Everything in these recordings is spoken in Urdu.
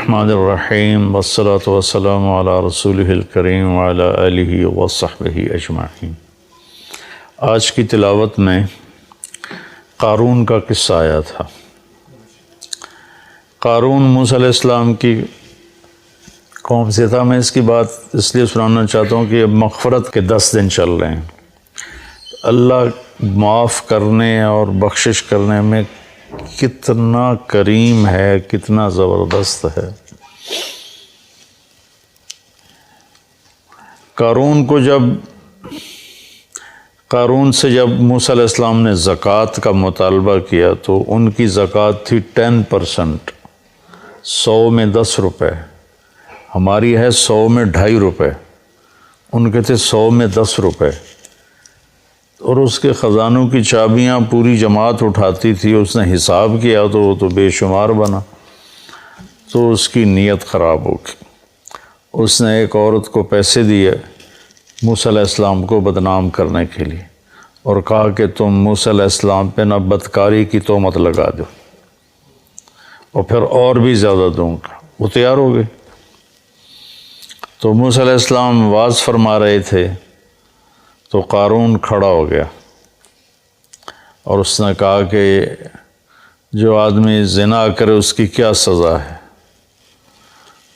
الرحمن الرحیم والصلاة والسلام علی رسولہ الکریم وعلی آلہ وصحبہ اجمعین۔ آج کی تلاوت میں قارون کا قصہ آیا تھا۔ قارون موسیٰ علیہ السلام کی قوم سے تھا۔ میں اس کی بات اس لیے سنانا چاہتا ہوں کہ اب مغفرت کے 10 دن چل رہے ہیں۔ اللہ معاف کرنے اور بخشش کرنے میں کتنا کریم ہے، کتنا زبردست ہے۔ قارون سے جب موسیٰ علیہ السلام نے زکوٰۃ کا مطالبہ کیا تو ان کی زکوٰۃ تھی 10%، 100 میں 10 روپے۔ ہماری ہے 100 میں 2.5 روپے، ان کے تھے 100 میں 10 روپے۔ اور اس کے خزانوں کی چابیاں پوری جماعت اٹھاتی تھی۔ اس نے حساب کیا تو وہ تو بے شمار بنا، تو اس کی نیت خراب ہو گئی۔ اس نے ایک عورت کو پیسے دیے موسیٰ علیہ السلام کو بدنام کرنے کے لیے، اور کہا کہ تم موسیٰ علیہ السلام پہ نہ بدکاری کی تہمت لگا دو، اور پھر اور بھی زیادہ دوں گا۔ وہ تیار ہو گئے۔ تو موسیٰ علیہ السلام وعظ فرما رہے تھے تو قارون کھڑا ہو گیا، اور اس نے کہا کہ جو آدمی زنا کرے اس کی کیا سزا ہے؟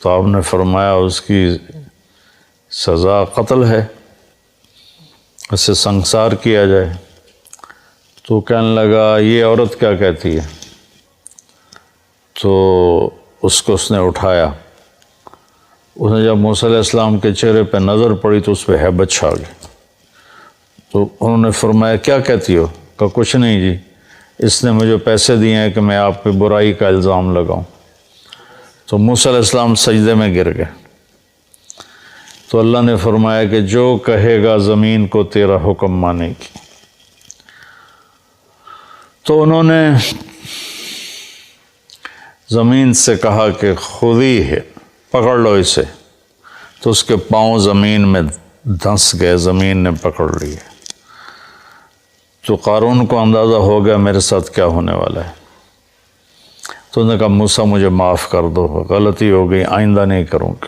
تو آپ نے فرمایا اس کی سزا قتل ہے، اسے سنسار کیا جائے۔ تو کہنے لگا یہ عورت کیا کہتی ہے؟ تو اس کو اس نے اٹھایا۔ اس نے جب موسیٰ علیہ السلام کے چہرے پہ نظر پڑی تو اس پہ ہیبت چھا گئی۔ تو انہوں نے فرمایا کیا کہتی ہو؟ کہا کچھ نہیں جی، اس نے مجھے پیسے دیے ہیں کہ میں آپ پہ برائی کا الزام لگاؤں۔ تو موسیٰ علیہ السلام سجدے میں گر گئے۔ تو اللہ نے فرمایا کہ جو کہے گا زمین کو تیرا حکم مانے گی۔ تو انہوں نے زمین سے کہا کہ خودی ہے، پکڑ لو اسے۔ تو اس کے پاؤں زمین میں دھنس گئے، زمین نے پکڑ لیے۔ تو قارون کو اندازہ ہو گیا میرے ساتھ کیا ہونے والا ہے۔ تو انہوں نے کہا موسیٰ مجھے معاف کر دو، غلطی ہو گئی، آئندہ نہیں کروں گا۔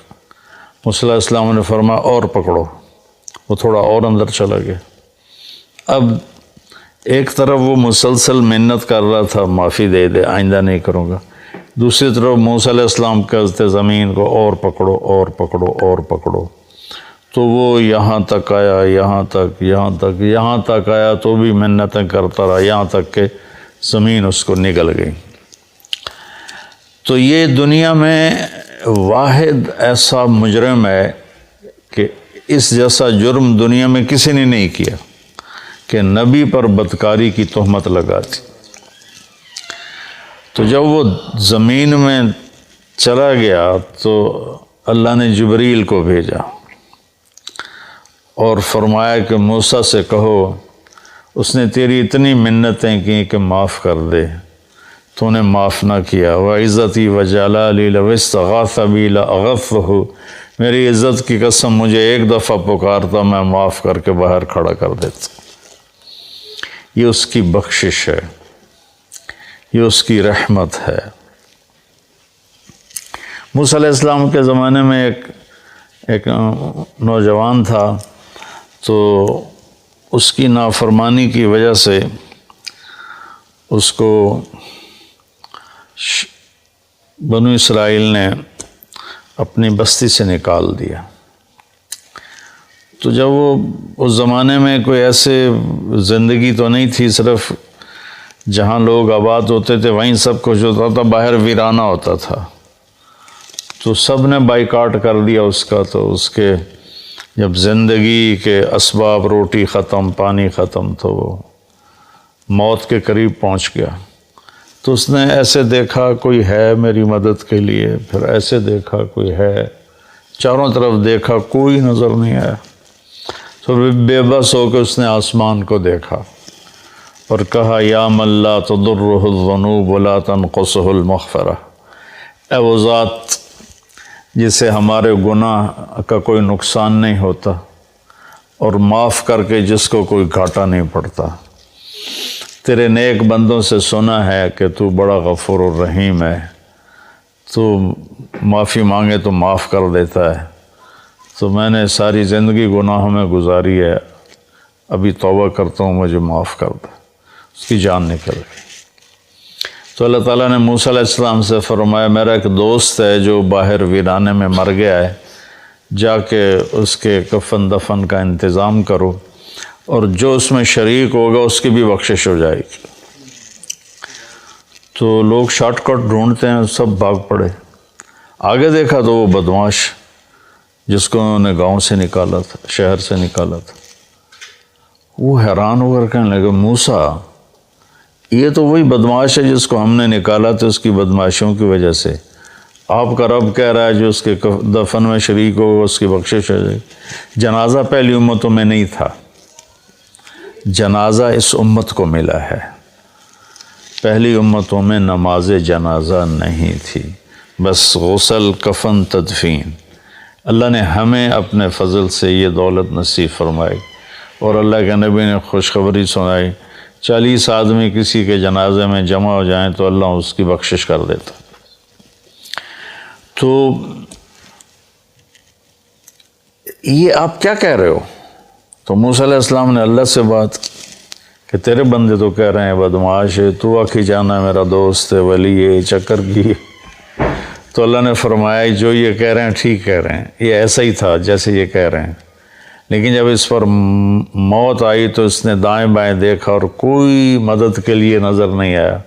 موسیٰ علیہ السلام نے فرمایا اور پکڑو۔ وہ تھوڑا اور اندر چلا گیا۔ اب ایک طرف وہ مسلسل محنت کر رہا تھا معافی دے دے، آئندہ نہیں کروں گا، دوسری طرف موسیٰ علیہ السلام کہتے زمین کو اور پکڑو اور پکڑو اور پکڑو۔ تو وہ یہاں تک آیا، یہاں تک آیا، تو بھی منتیں کرتا رہا، یہاں تک کہ زمین اس کو نگل گئی۔ تو یہ دنیا میں واحد ایسا مجرم ہے کہ اس جیسا جرم دنیا میں کسی نے نہیں کیا کہ نبی پر بدکاری کی تہمت لگا دی۔ تو جب وہ زمین میں چلا گیا تو اللہ نے جبریل کو بھیجا اور فرمایا کہ موسیٰ سے کہو اس نے تیری اتنی منتیں کی کہ معاف کر دے، تو نے معاف نہ کیا۔ وَعِزَّتِي وَجَلَالِي لَوِ اسْتَغَاثَ بِي لَأَغَثْتُهُ، میری عزت کی قسم مجھے ایک دفعہ پکارتا میں معاف کر کے باہر کھڑا کر دیتا۔ یہ اس کی بخشش ہے، یہ اس کی رحمت ہے۔ موسیٰ علیہ السلام کے زمانے میں ایک نوجوان تھا، تو اس کی نافرمانی کی وجہ سے اس کو بنو اسرائیل نے اپنی بستی سے نکال دیا۔ تو جب وہ اس زمانے میں کوئی ایسے زندگی تو نہیں تھی، صرف جہاں لوگ آباد ہوتے تھے وہیں سب کچھ ہوتا تھا، باہر ویرانہ ہوتا تھا۔ تو سب نے بائیکاٹ کر دیا اس کا۔ تو اس کے جب زندگی کے اسباب، روٹی ختم، پانی ختم، تو وہ موت کے قریب پہنچ گیا۔ تو اس نے ایسے دیکھا کوئی ہے میری مدد کے لیے، پھر ایسے دیکھا کوئی ہے، چاروں طرف دیکھا کوئی نظر نہیں آیا۔ تو بے بس ہو کے اس نے آسمان کو دیکھا اور کہا یا من لا تضرہ الذنوب ولا تنقصہ المغفرہ، اے وہ ذات جسے ہمارے گناہ کا کوئی نقصان نہیں ہوتا اور معاف کر کے جس کو کوئی گھاٹا نہیں پڑتا۔ تیرے نیک بندوں سے سنا ہے کہ تو بڑا غفور الرحیم ہے، تو معافی مانگے تو معاف کر دیتا ہے. تو میں نے ساری زندگی گناہوں میں گزاری ہے، ابھی توبہ کرتا ہوں، مجھے معاف کر دے. اس کی جان نکل گئی. تو اللہ تعالیٰ نے موسیٰ علیہ السلام سے فرمایا میرا ایک دوست ہے جو باہر ویرانے میں مر گیا ہے، جا کے اس کے کفن دفن کا انتظام کرو، اور جو اس میں شریک ہوگا اس کی بھی بخشش ہو جائے گی. تو لوگ شارٹ کٹ ڈھونڈتے ہیں، سب بھاگ پڑے. آگے دیکھا تو وہ بدمعاش جس کو انہوں نے گاؤں سے نکالا تھا، شہر سے نکالا تھا، وہ حیران ہو کر کہنے لگے موسیٰ یہ تو وہی بدمعاش ہے جس کو ہم نے نکالا تھا، اس کی بدمعاشیوں کی وجہ سے. آپ کا رب کہہ رہا ہے جو اس کے دفن میں شریک ہوگا اس کی بخشش ہو جائے گی. جنازہ پہلی امتوں میں نہیں تھا، جنازہ اس امت کو ملا ہے. پہلی امتوں میں نماز جنازہ نہیں تھی، بس غسل، کفن، تدفین. اللہ نے ہمیں اپنے فضل سے یہ دولت نصیب فرمائی، اور اللہ کے نبی نے خوشخبری سنائی 40 آدمی کسی کے جنازے میں جمع ہو جائیں تو اللہ اس کی بخشش کر دیتا. تو یہ آپ کیا کہہ رہے ہو؟ تو موسیٰ علیہ السلام نے اللہ سے بات کہ تیرے بندے تو کہہ رہے ہیں بدمعاش ہے، تو آخی جانا میرا دوست ہے، ولی ہے، چکر کی. تو اللہ نے فرمایا جو یہ کہہ رہے ہیں ٹھیک کہہ رہے ہیں، یہ ایسا ہی تھا جیسے یہ کہہ رہے ہیں. لیکن جب اس پر موت آئی تو اس نے دائیں بائیں دیکھا اور کوئی مدد کے لیے نظر نہیں آیا.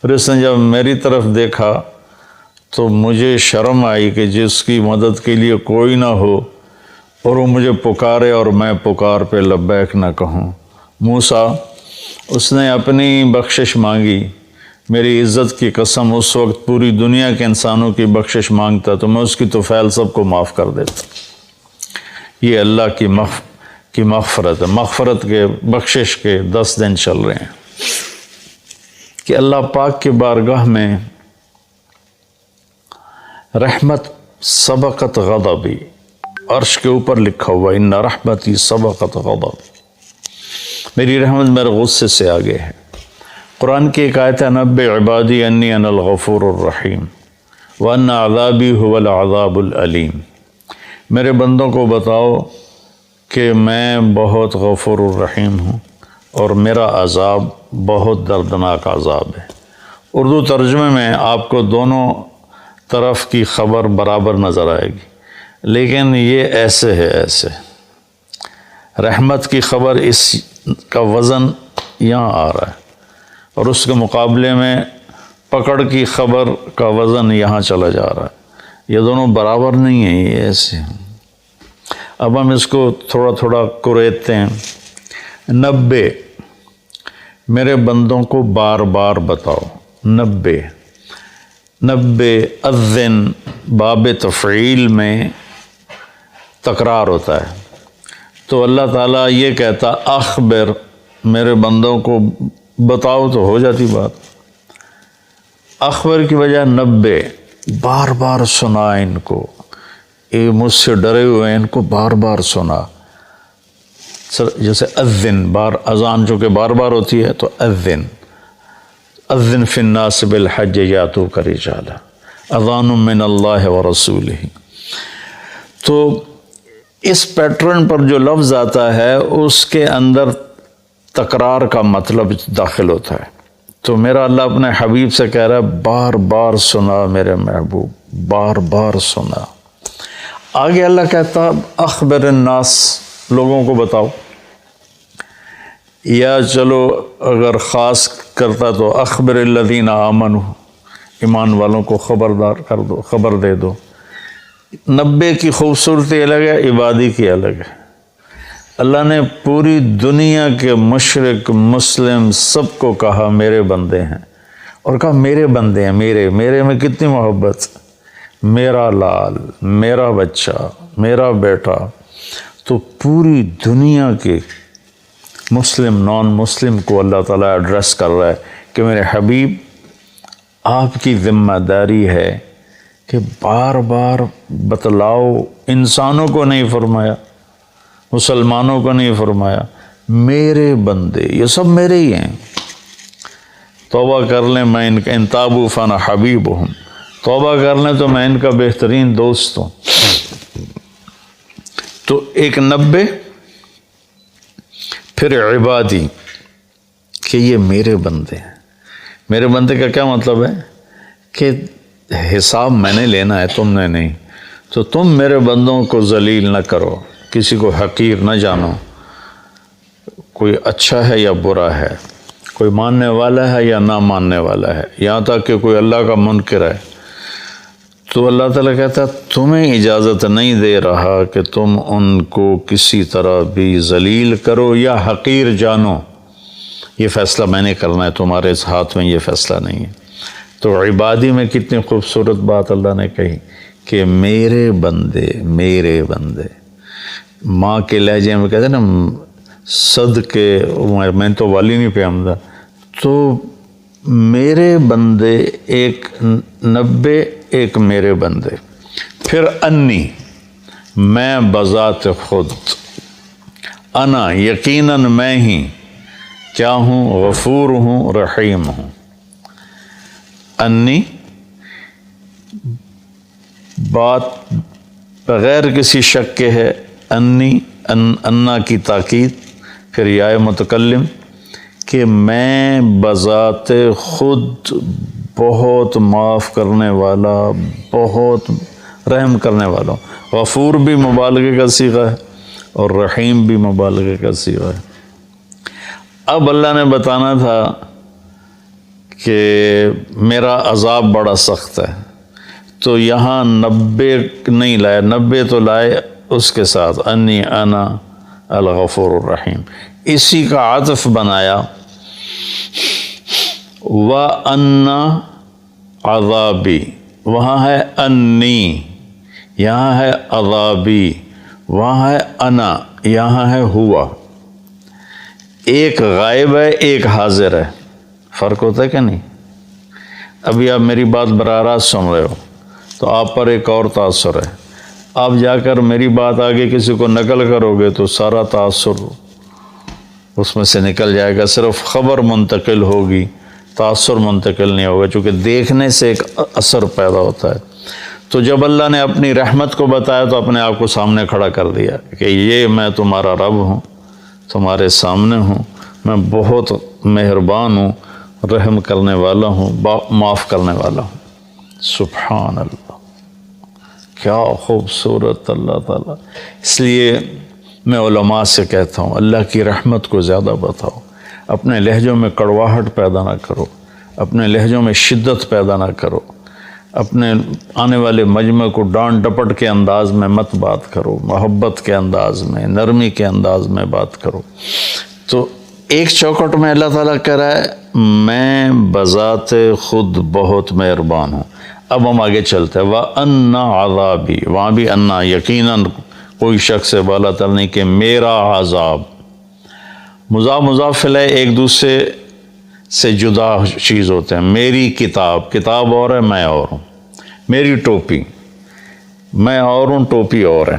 پھر اس نے جب میری طرف دیکھا تو مجھے شرم آئی کہ جس کی مدد کے لیے کوئی نہ ہو اور وہ مجھے پکارے اور میں پکار پہ لبیک نہ کہوں. موسیٰ اس نے اپنی بخشش مانگی، میری عزت کی قسم اس وقت پوری دنیا کے انسانوں کی بخشش مانگتا تو میں اس کی طفیل سب کو معاف کر دیتا. یہ اللہ کی مغفرت ہے. مغفرت کے بخشش کے 10 دن چل رہے ہیں کہ اللہ پاک کے بارگاہ میں رحمت سبقت غضبی، عرش کے اوپر لکھا ہوا ان رحمتی سبقت غضبی، میری رحمت میرے غصے سے آگے ہے. قرآن کی ایک آیت ہے نبئ عبادی انی انا الغفور الرحیم وان عذابی هو العذاب العلیم. میرے بندوں کو بتاؤ کہ میں بہت غفور الرحیم ہوں اور میرا عذاب بہت دردناک عذاب ہے. اردو ترجمے میں آپ کو دونوں طرف کی خبر برابر نظر آئے گی، لیکن یہ ایسے ہے، ایسے رحمت کی خبر اس کا وزن یہاں آ رہا ہے اور اس کے مقابلے میں پکڑ کی خبر کا وزن یہاں چلا جا رہا ہے. یہ دونوں برابر نہیں ہیں، یہ ایسے ہیں. اب ہم اس کو تھوڑا تھوڑا کریدتے ہیں. 90 میرے بندوں کو بار بار بتاؤ. 90 اذن باب تفعیل میں تکرار ہوتا ہے، تو اللہ تعالیٰ یہ کہتا اخبر میرے بندوں کو بتاؤ تو ہو جاتی بات. اخبر کی وجہ 90 بار بار سنا ان کو، یہ مجھ سے ڈرے ہوئے ہیں ان کو بار بار سنا. جیسے اذن بار اذان جو کہ بار بار ہوتی ہے تو اذن فی الناس بالحج یاتوک رجالا اذان من اللہ ورسولہ. تو اس پیٹرن پر جو لفظ آتا ہے اس کے اندر تکرار کا مطلب داخل ہوتا ہے. تو میرا اللہ اپنے حبیب سے کہہ رہا ہے بار بار سنا میرے محبوب، بار بار سنا. آگے اللہ کہتا اخبر الناس لوگوں کو بتاؤ، یا چلو اگر خاص کرتا تو اخبر الذین آمنوا ایمان والوں کو خبردار کر دو، خبر دے دو. 90 کی خوبصورتی الگ ہے، عبادی کی الگ ہے. اللہ نے پوری دنیا کے مشرق مسلم سب کو کہا میرے بندے ہیں، اور کہا میرے بندے ہیں. میرے میں کتنی محبت، میرا لال، میرا بچہ، میرا بیٹا. تو پوری دنیا کے مسلم نان مسلم کو اللہ تعالیٰ ایڈریس کر رہا ہے کہ میرے حبیب آپ کی ذمہ داری ہے کہ بار بار بتلاؤ. انسانوں کو نہیں فرمایا، مسلمانوں کو نہیں فرمایا، میرے بندے یہ سب میرے ہی ہیں. توبہ کر لیں، میں ان تابوا فانا حبیبہم، توبہ کر لیں تو میں ان کا بہترین دوست ہوں۔ تو ایک 90، پھر عبادی کہ یہ میرے بندے ہیں۔ میرے بندے کا کیا مطلب ہے کہ حساب میں نے لینا ہے، تم نے نہیں، تو تم میرے بندوں کو ذلیل نہ کرو، کسی کو حقیر نہ جانو، کوئی اچھا ہے یا برا ہے، کوئی ماننے والا ہے یا نہ ماننے والا ہے، یہاں تک کہ کوئی اللہ کا منکر ہے، تو اللہ تعالیٰ کہتا ہے تمہیں اجازت نہیں دے رہا کہ تم ان کو کسی طرح بھی ذلیل کرو یا حقیر جانو۔ یہ فیصلہ میں نے کرنا ہے، تمہارے اس ہاتھ میں یہ فیصلہ نہیں ہے۔ تو عبادی میں کتنی خوبصورت بات اللہ نے کہی کہ میرے بندے، میرے بندے۔ ماں کے لہجے میں کہتے ہیں نا صدقے، میں تو والی نہیں پہ آمدہ، تو میرے بندے ایک 90، ایک میرے بندے، پھر انی میں بذات خود، انا یقیناً میں ہی کیا ہوں، غفور ہوں، رحیم ہوں۔ انی بات بغیر کسی شک کے ہے، انی انا کی تاکید، پھر یا متکلم کہ میں بذات خود بہت معاف کرنے والا، بہت رحم کرنے والا ہوں۔ غفور بھی مبالغے کا صیغہ ہے اور رحیم بھی مبالغے کا صیغہ ہے۔ اب اللہ نے بتانا تھا کہ میرا عذاب بڑا سخت ہے، تو یہاں 90 نہیں لائے، 90 تو لائے اس کے ساتھ انی انا الغفور الرحیم، اسی کا عطف بنایا وَأَنَّ عَذَابِي، وہاں ہے انی، یہاں ہے عذابی، وہاں ہے انا، یہاں ہے ہوا۔ ایک غائب ہے، ایک حاضر ہے، فرق ہوتا ہے کہ نہیں؟ ابھی آپ میری بات براہ راست سن رہے ہو تو آپ پر ایک اور تاثر ہے، آپ جا کر میری بات آگے کسی کو نقل کرو گے تو سارا تاثر اس میں سے نکل جائے گا، صرف خبر منتقل ہوگی، تاثر منتقل نہیں ہوگا، چونکہ دیکھنے سے ایک اثر پیدا ہوتا ہے۔ تو جب اللہ نے اپنی رحمت کو بتایا تو اپنے آپ کو سامنے کھڑا کر دیا کہ یہ میں تمہارا رب ہوں، تمہارے سامنے ہوں، میں بہت مہربان ہوں، رحم کرنے والا ہوں، معاف کرنے والا ہوں۔ سبحان اللہ، کیا خوبصورت اللہ تعالیٰ۔ اس لیے میں علماء سے کہتا ہوں اللہ کی رحمت کو زیادہ بتاؤ، اپنے لہجوں میں کڑواہٹ پیدا نہ کرو، اپنے لہجوں میں شدت پیدا نہ کرو، اپنے آنے والے مجمع کو ڈانٹ ڈپٹ کے انداز میں مت بات کرو، محبت کے انداز میں، نرمی کے انداز میں بات کرو۔ تو ایک چوکٹ میں اللہ تعالیٰ کہہ رہا ہے میں بذات خود بہت مہربان ہوں۔ اب ہم آگے چلتے ہیں وَأَنَّ عَذَابِي، وہاں بھی انا، یقیناً کوئی شک سے بالا تر نہیں کہ میرا عذاب، مضاف مضاف الیہ ایک دوسرے سے جدا چیز ہوتے ہیں۔ میری کتاب، کتاب اور ہے، میں اور ہوں۔ میری ٹوپی، میں اور ہوں، ٹوپی اور ہے۔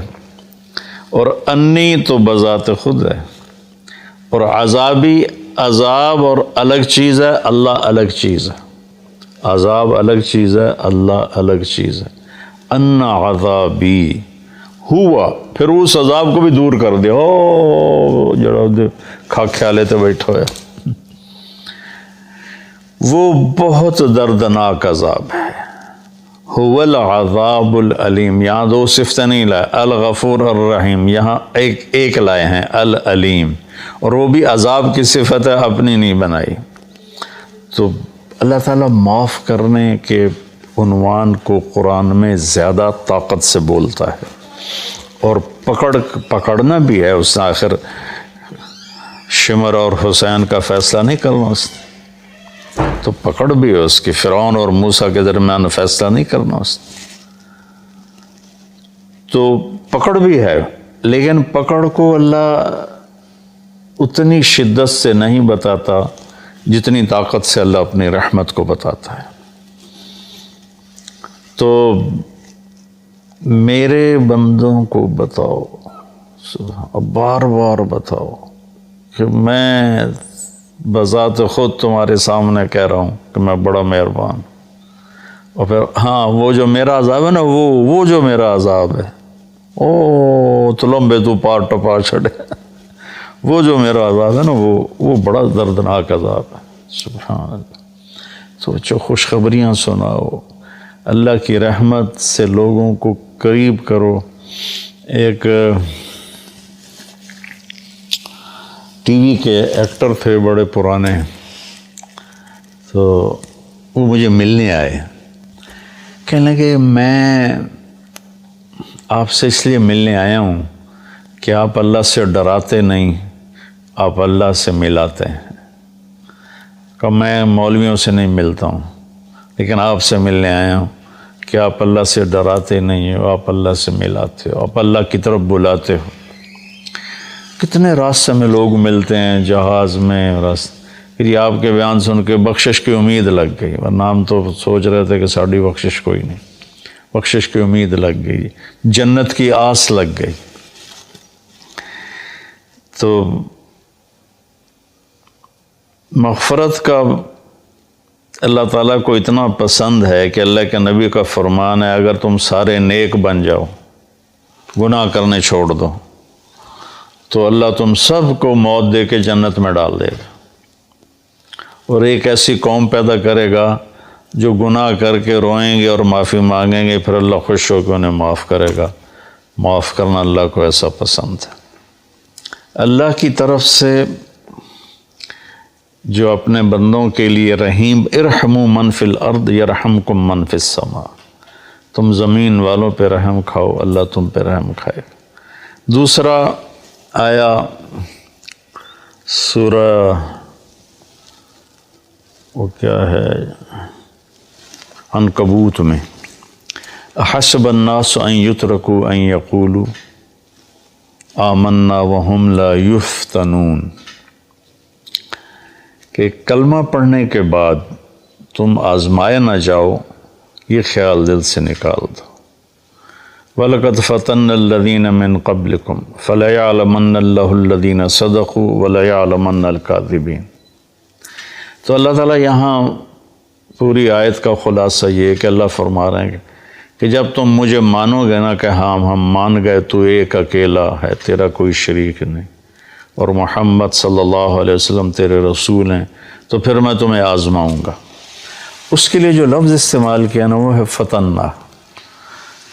اور انی تو بذات خود ہے، اور عذابی، عذاب اور الگ چیز ہے، اللہ الگ چیز ہے۔ عذاب الگ چیز ہے، اللہ الگ چیز ہے۔ ان عذابی ہوا، پھر اس عذاب کو بھی دور کر دیا، او جڑا کھا خیالے تے بیٹھا ہے، وہ بہت دردناک عذاب ہے۔ هو العذاب العلیم، یہاں دو صفتیں نہیں لائے، الغفور الرحیم، یہاں ایک لائے ہیں العلیم، اور وہ بھی عذاب کی صفت ہے، اپنی نہیں بنائی۔ تو اللہ تعالیٰ معاف کرنے کے عنوان کو قرآن میں زیادہ طاقت سے بولتا ہے، اور پکڑنا بھی ہے۔ اس نے آخر شمر اور حسین کا فیصلہ نہیں کرنا، اس نے تو پکڑ بھی ہے اس کی، فرعون اور موسیٰ کے درمیان فیصلہ نہیں کرنا اس نے، تو پکڑ بھی ہے، لیکن پکڑ کو اللہ اتنی شدت سے نہیں بتاتا جتنی طاقت سے اللہ اپنی رحمت کو بتاتا ہے۔ تو میرے بندوں کو بتاؤ، بار بار بتاؤ کہ میں بذات خود تمہارے سامنے کہہ رہا ہوں کہ میں بڑا مہربان، اور پھر ہاں وہ جو میرا عذاب ہے نا وہ جو میرا عذاب ہے او تو لمبے تو پار ٹپا چھڑے وہ جو میرا عذاب ہے نا وہ بڑا دردناک عذاب ہے. سبحان اللہ. سوچو خوشخبریاں سناؤ، اللہ کی رحمت سے لوگوں کو قریب کرو. ایک ٹی وی کے ایکٹر تھے بڑے پرانے، تو وہ مجھے ملنے آئے، کہنے لگے میں آپ سے اس لیے ملنے آیا ہوں کہ آپ اللہ سے ڈراتے نہیں، آپ اللہ سے ملاتے ہیں. کہ میں مولویوں سے نہیں ملتا ہوں لیکن آپ سے ملنے آیا ہوں کہ آپ اللہ سے ڈراتے نہیں ہو، آپ اللہ سے ملاتے ہو، آپ اللہ کی طرف بلاتے ہو. کتنے راستے میں لوگ ملتے ہیں، جہاز میں پھر یہ آپ کے بیان سن کے بخشش کی امید لگ گئی، ورنہ ہم تو سوچ رہے تھے کہ ساڑھی بخشش کوئی نہیں. بخشش کی امید لگ گئی، جنت کی آس لگ گئی. تو مغفرت کا اللہ تعالیٰ کو اتنا پسند ہے کہ اللہ کے نبی کا فرمان ہے اگر تم سارے نیک بن جاؤ، گناہ کرنے چھوڑ دو، تو اللہ تم سب کو موت دے کے جنت میں ڈال دے گا، اور ایک ایسی قوم پیدا کرے گا جو گناہ کر کے روئیں گے اور معافی مانگیں گے، پھر اللہ خوش ہو کے انہیں معاف کرے گا. معاف کرنا اللہ کو ایسا پسند ہے. اللہ کی طرف سے جو اپنے بندوں کے لیے رحیم، ارحموا من فی الارض یرحمکم من فی السماء، تم زمین والوں پہ رحم کھاؤ اللہ تم پہ رحم کھائے. دوسرا آیا سورہ وہ کیا ہے عنکبوت میں، احسب الناس ان یترکوا ان یقولوا آمنا وہم لا یفتنون، کہ کلمہ پڑھنے کے بعد تم آزمائے نہ جاؤ، یہ خیال دل سے نکال دو. وَلَقَدْ فَتَنَّ الَّذِينَ مِن قَبْلِكُمْ فَلَيَعْلَمَنَّ اللَّهُ الَّذِينَ صَدَقُوا وَلَيَعْلَمَنَّ الْكَاذِبِينَ. تو اللہ تعالیٰ یہاں پوری آیت کا خلاصہ یہ ہے کہ اللہ فرما رہے ہیں کہ جب تم مجھے مانو گے نا کہ ہاں ہم مان گئے تو ایک اکیلا ہے، تیرا کوئی شریک نہیں، اور محمد صلی اللہ علیہ وسلم تیرے رسول ہیں، تو پھر میں تمہیں آزماؤں گا. اس کے لیے جو لفظ استعمال کیا نا وہ ہے فتنہ،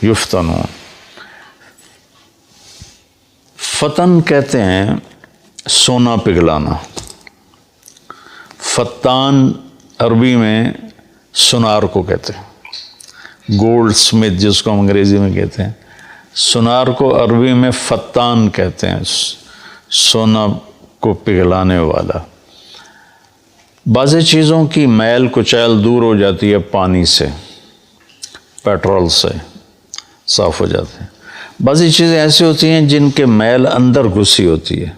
یفتنون. فتن کہتے ہیں سونا پگھلانا، فتان عربی میں سنار کو کہتے ہیں، گولڈ سمتھ جس کو ہم انگریزی میں کہتے ہیں، سنار کو عربی میں فتان کہتے ہیں، سونا کو پگھلانے والا. بعض چیزوں کی میل کچیل دور ہو جاتی ہے پانی سے، پیٹرول سے صاف ہو جاتے ہیں. بعضی چیزیں ایسی ہوتی ہیں جن کے میل اندر گھسی ہوتی ہے،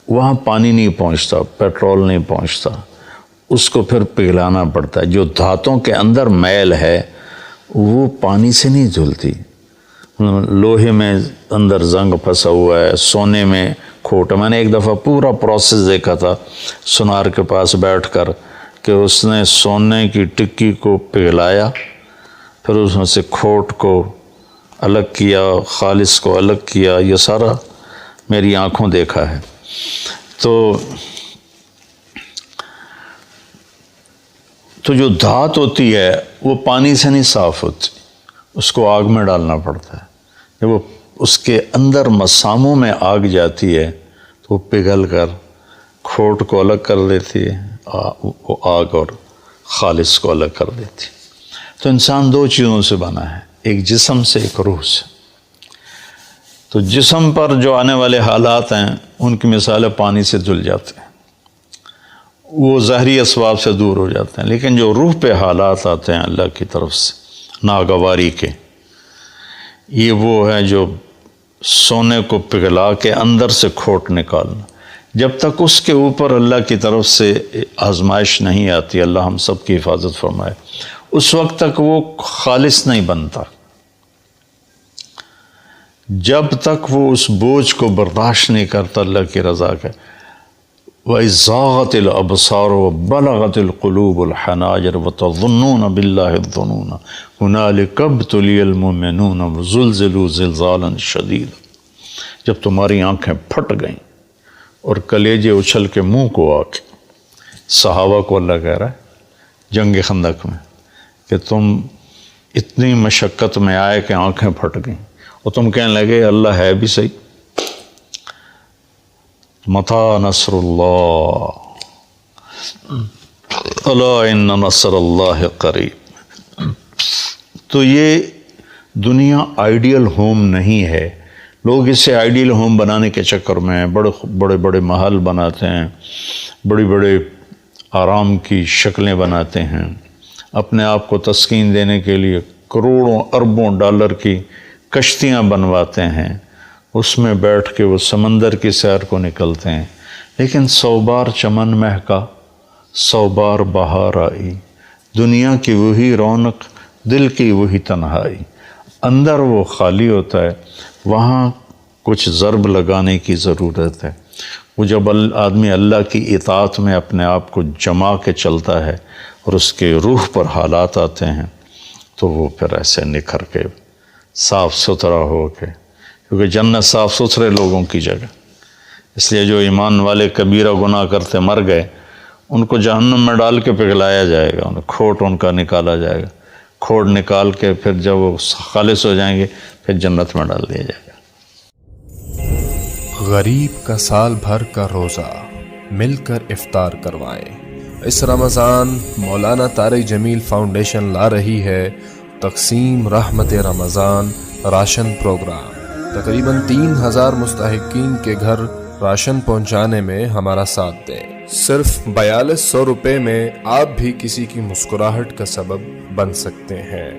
وہاں پانی نہیں پہنچتا، پیٹرول نہیں پہنچتا، اس کو پھر پگھلانا پڑتا ہے. جو دھاتوں کے اندر میل ہے وہ پانی سے نہیں دھلتی. لوہے میں اندر زنگ پھنسا ہوا ہے، سونے میں کھوٹ. میں نے ایک دفعہ پورا پروسیس دیکھا تھا سنار کے پاس بیٹھ کر کہ اس نے سونے کی ٹکی کو پگھلایا، پھر اس میں سے کھوٹ کو الگ کیا، خالص کو الگ کیا. یہ سارا میری آنکھوں دیکھا ہے. تو جو دھات ہوتی ہے وہ پانی سے نہیں صاف ہوتی، اس کو آگ میں ڈالنا پڑتا ہے. جب وہ اس کے اندر مساموں میں آگ جاتی ہے تو وہ پگھل کر کھوٹ کو الگ کر دیتی ہے، وہ آگ اور خالص کو الگ کر دیتی. تو انسان دو چیزوں سے بنا ہے، ایک جسم سے، ایک روح سے. تو جسم پر جو آنے والے حالات ہیں ان کی مثال پانی سے دھل جاتے ہیں، وہ ظاہری اسباب سے دور ہو جاتے ہیں. لیکن جو روح پہ حالات آتے ہیں اللہ کی طرف سے ناگواری کے، یہ وہ ہے جو سونے کو پگھلا کے اندر سے کھوٹ نکالنا. جب تک اس کے اوپر اللہ کی طرف سے آزمائش نہیں آتی، اللہ ہم سب کی حفاظت فرمائے، اس وقت تک وہ خالص نہیں بنتا. جب تک وہ اس بوجھ کو برداشت نہیں کرتا اللہ کی رضا کا، وَإِذْ زَاغَتِ الْأَبْصَارُ وَبَلَغَتِ الْقُلُوبُ الْحَنَاجِرَ وَتَظُنُّونَ بِاللَّهِ الظُّنُونَ هُنَالِكَ ابْتُلِيَ الْمُؤْمِنُونَ وَزُلْزِلُوا زِلْزَالًا شَدِيدًا۔ جب تمہاری آنکھیں پھٹ گئیں اور کلیجے اچھل کے منہ کو آ کے، صحابہ کو اللہ کہہ رہا ہے جنگ خندق میں کہ تم اتنی مشقت میں آئے کہ آنکھیں پھٹ گئیں، اور تم کہنے لگے اللہ ہے بھی صحیح۔ متی نصر اللہ الا ان نصر اللہ قریب۔ تو یہ دنیا آئیڈیل ہوم نہیں ہے۔ لوگ اسے آئیڈیل ہوم بنانے کے چکر میں بڑے بڑے محل بناتے ہیں، بڑی بڑے آرام کی شکلیں بناتے ہیں، اپنے آپ کو تسکین دینے کے لیے کروڑوں اربوں ڈالر کی کشتیاں بنواتے ہیں، اس میں بیٹھ کے وہ سمندر کی سیر کو نکلتے ہیں، لیکن 100 بار چمن مہکا 100 بار بہار آئی، دنیا کی وہی رونق، دل کی وہی تنہائی، اندر وہ خالی ہوتا ہے، وہاں کچھ ضرب لگانے کی ضرورت ہے۔ وہ جب آدمی اللہ کی اطاعت میں اپنے آپ کو جما کے چلتا ہے اور اس کے روح پر حالات آتے ہیں تو وہ پھر ایسے نکھر کے صاف ستھرا ہو کے، کیونکہ جنت صاف ستھرے لوگوں کی جگہ، اس لیے جو ایمان والے کبیرہ گناہ کرتے مر گئے ان کو جہنم میں ڈال کے پگھلایا جائے گا، کھوٹ ان کا نکالا جائے گا، کھوٹ نکال کے پھر جب وہ خالص ہو جائیں گے پھر جنت میں ڈال دیا جائے گا۔ غریب کا سال بھر کا روزہ مل کر افطار کروائیں۔ اس رمضان مولانا طارق جمیل فاؤنڈیشن لا رہی ہے تقسیم رحمت رمضان راشن پروگرام۔ تقریباً 3000 مستحقین کے گھر راشن پہنچانے میں ہمارا ساتھ دیں۔ صرف 4200 روپے میں آپ بھی کسی کی مسکراہٹ کا سبب بن سکتے ہیں،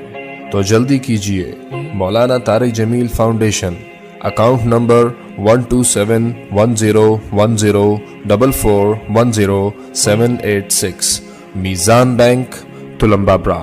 تو جلدی کیجیے۔ مولانا طارق جمیل فاؤنڈیشن، اکاؤنٹ نمبر 127101044100786، میزان بینک، تلمبا برانچ۔